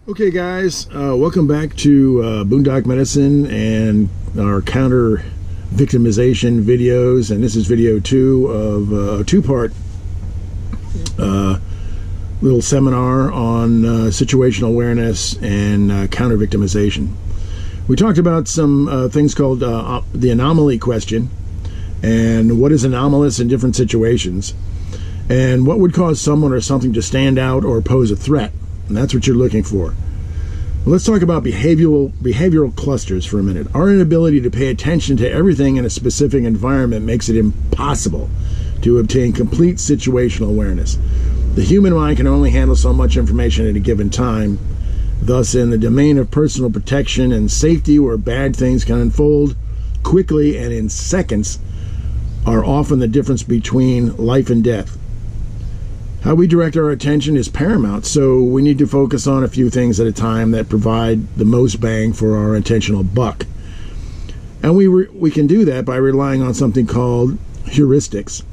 Okay, guys, welcome back to Boondock Medicine and our counter victimization videos. And this is video 2 of a two-part little seminar on situational awareness and counter victimization. We talked about some things called the anomaly question and what is anomalous in different situations and what would cause someone or something to stand out or pose a threat. And that's what you're looking for. Let's talk about behavioral clusters for a minute. Our inability to pay attention to everything in a specific environment makes it impossible to obtain complete situational awareness. The human mind can only handle so much information at a given time. Thus, in the domain of personal protection and safety, where bad things can unfold quickly and in seconds, are often the difference between life and death. How we direct our attention is paramount, so we need to focus on a few things at a time that provide the most bang for our attentional buck. And we can do that by relying on something called heuristics.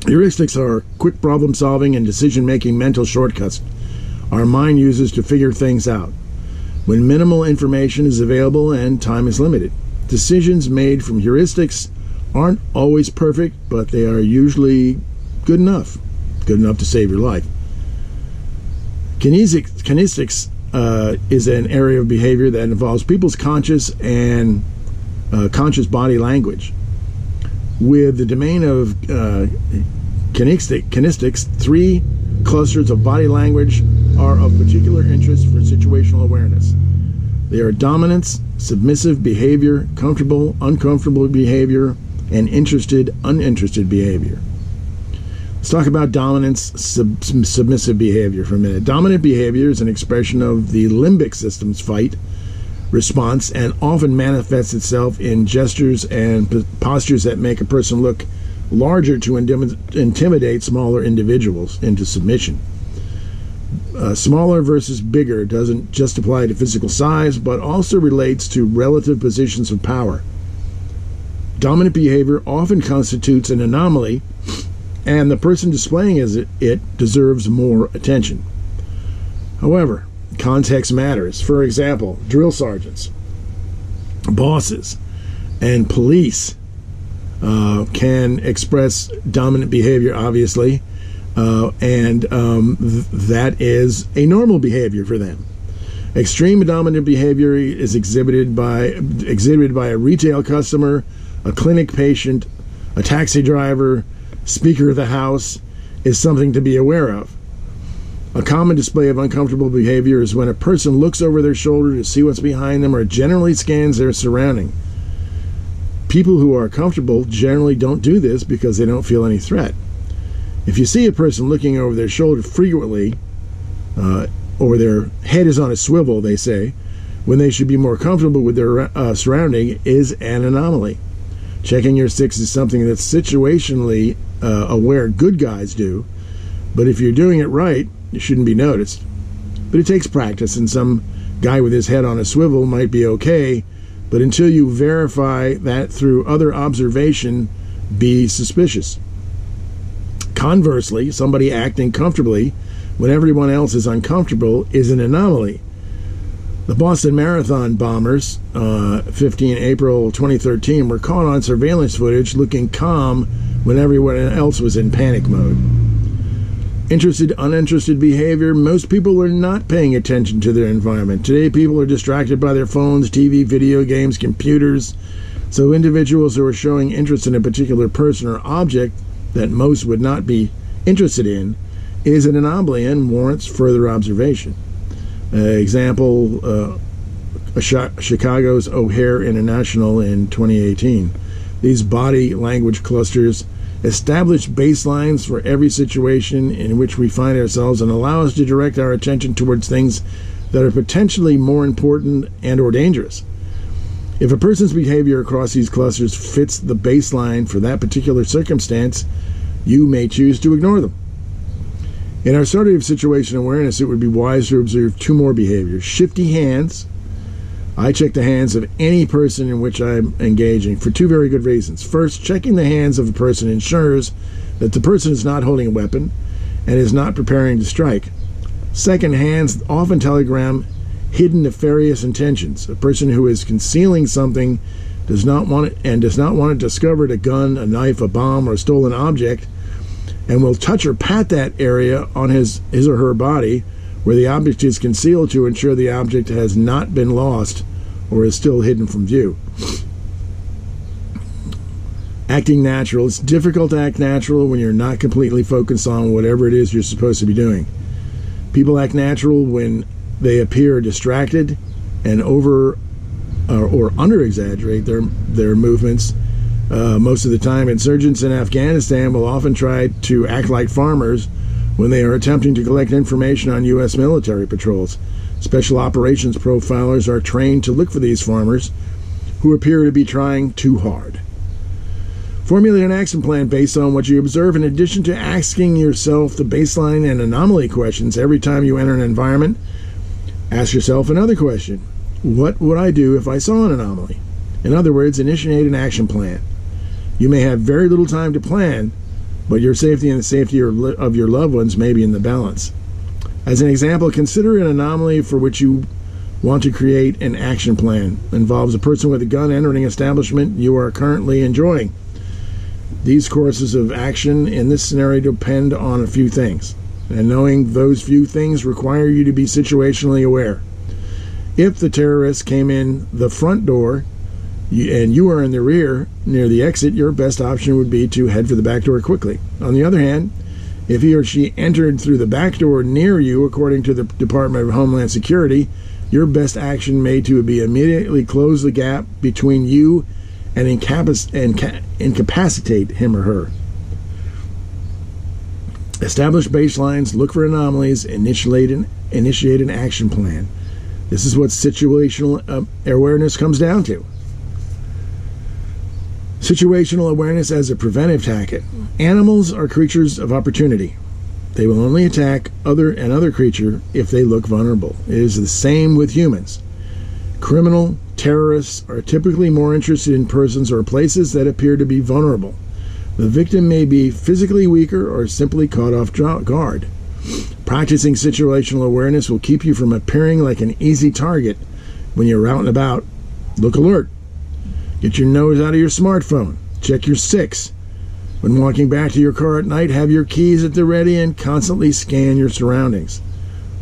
Heuristics are quick problem-solving and decision-making mental shortcuts our mind uses to figure things out when minimal information is available and time is limited. Decisions made from heuristics aren't always perfect, but they are usually good enough to save your life. Kinesics is an area of behavior that involves people's conscious and conscious body language. With the domain of kinesics, 3 clusters of body language are of particular interest for situational awareness. They are dominance, submissive behavior, comfortable, uncomfortable behavior, and interested, uninterested behavior. Let's talk about dominance, submissive behavior for a minute. Dominant behavior is an expression of the limbic system's fight response and often manifests itself in gestures and postures that make a person look larger to intimidate smaller individuals into submission. Smaller versus bigger doesn't just apply to physical size, but also relates to relative positions of power. Dominant behavior often constitutes an anomaly, and the person displaying it deserves more attention. However, context matters. For example, drill sergeants, bosses, and police can express dominant behavior, obviously, and that is a normal behavior for them. Extreme dominant behavior is exhibited by a retail customer, a clinic patient, a taxi driver, Speaker of the House, is something to be aware of. A common display of uncomfortable behavior is when a person looks over their shoulder to see what's behind them or generally scans their surrounding. People who are comfortable generally don't do this because they don't feel any threat. If you see a person looking over their shoulder frequently, or their head is on a swivel, they say, when they should be more comfortable with their surrounding, is an anomaly. Checking your 6 is something that situationally aware good guys do, but if you're doing it right, it shouldn't be noticed. But it takes practice, and some guy with his head on a swivel might be okay, but until you verify that through other observation, be suspicious. Conversely, somebody acting comfortably when everyone else is uncomfortable is an anomaly. The Boston Marathon bombers, 15 April 2013, were caught on surveillance footage looking calm when everyone else was in panic mode. Interested, uninterested behavior. Most people are not paying attention to their environment. Today, people are distracted by their phones, TV, video games, computers. So individuals who are showing interest in a particular person or object that most would not be interested in is an anomaly and warrants further observation. Example, Chicago's O'Hare International in 2018. These body language clusters establish baselines for every situation in which we find ourselves and allow us to direct our attention towards things that are potentially more important and or dangerous. If a person's behavior across these clusters fits the baseline for that particular circumstance, you may choose to ignore them. In our study of situation awareness, it would be wise to observe 2 more behaviors. Shifty hands. I check the hands of any person in which I'm engaging for 2 very good reasons. First, checking the hands of a person ensures that the person is not holding a weapon and is not preparing to strike. Second, hands often telegram hidden nefarious intentions. A person who is concealing something does not want it discovered, a gun, a knife, a bomb, or a stolen object, and will touch or pat that area on his or her body where the object is concealed to ensure the object has not been lost or is still hidden from view. Acting natural. It's difficult to act natural when you're not completely focused on whatever it is you're supposed to be doing. People act natural when they appear distracted and over or under-exaggerate their movements. Most of the time, insurgents in Afghanistan will often try to act like farmers when they are attempting to collect information on U.S. military patrols. Special operations profilers are trained to look for these farmers who appear to be trying too hard. Formulate an action plan based on what you observe, in addition to asking yourself the baseline and anomaly questions every time you enter an environment. Ask yourself another question. What would I do if I saw an anomaly? In other words, initiate an action plan. You may have very little time to plan, but your safety and the safety of your loved ones may be in the balance. As an example, consider an anomaly for which you want to create an action plan. It involves a person with a gun entering an establishment you are currently enjoying. These courses of action in this scenario depend on a few things, and knowing those few things require you to be situationally aware. If the terrorist came in the front door and you are in the rear near the exit, your best option would be to head for the back door quickly. On the other hand, if he or she entered through the back door near you, according to the Department of Homeland Security, your best action may to be immediately close the gap between you and incapacitate him or her. Establish baselines, look for anomalies, initiate an action plan. This is what situational awareness comes down to. Situational awareness as a preventive tactic. Animals are creatures of opportunity. They will only attack another creature if they look vulnerable. It is the same with humans. Criminal terrorists are typically more interested in persons or places that appear to be vulnerable. The victim may be physically weaker or simply caught off guard. Practicing situational awareness will keep you from appearing like an easy target when you're out and about. Look alert. Get your nose out of your smartphone. Check your 6. When walking back to your car at night, have your keys at the ready and constantly scan your surroundings.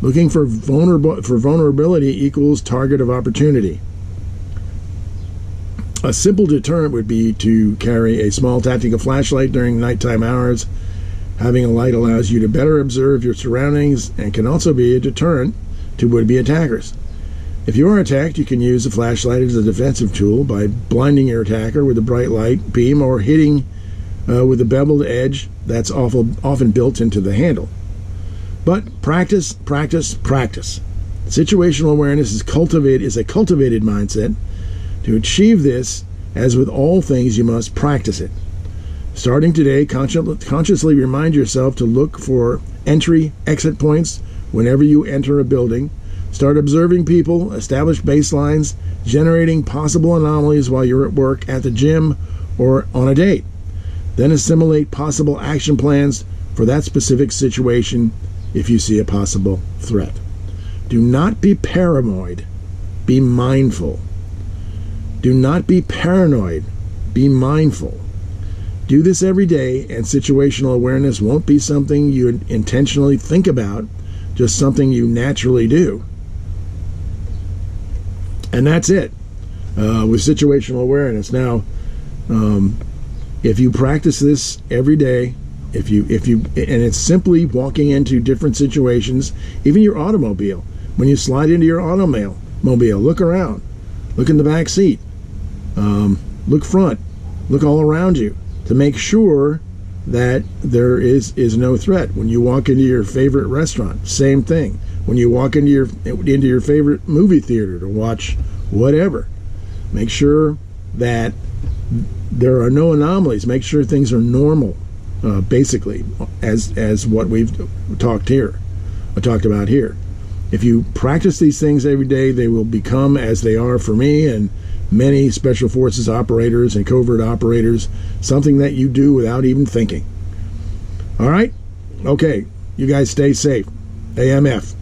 Looking for vulnerability equals target of opportunity. A simple deterrent would be to carry a small tactical flashlight during nighttime hours. Having a light allows you to better observe your surroundings and can also be a deterrent to would-be attackers. If you are attacked, you can use a flashlight as a defensive tool by blinding your attacker with a bright light beam or hitting with a beveled edge that's often built into the handle. But practice, practice, practice. Situational awareness is a cultivated mindset. To achieve this, as with all things, you must practice it. Starting today, consciously remind yourself to look for entry-exit points whenever you enter a building. Start observing people, establish baselines, generating possible anomalies while you're at work, at the gym, or on a date. Then assimilate possible action plans for that specific situation if you see a possible threat. Do not be paranoid. Be mindful. Do not be paranoid. Be mindful. Do this every day, and situational awareness won't be something you intentionally think about, just something you naturally do. And that's it with situational awareness. Now, if you practice this every day, and it's simply walking into different situations, even your automobile. When you slide into your automobile, look around, look in the back seat, look front, look all around you to make sure that there is no threat. When you walk into your favorite restaurant, same thing. When you walk into your favorite movie theater to watch whatever, make sure that there are no anomalies. Make sure things are normal, basically, as what we've talked about here. If you practice these things every day, they will become, as they are for me and many special forces operators and covert operators, something that you do without even thinking. All right? Okay. You guys stay safe. AMF.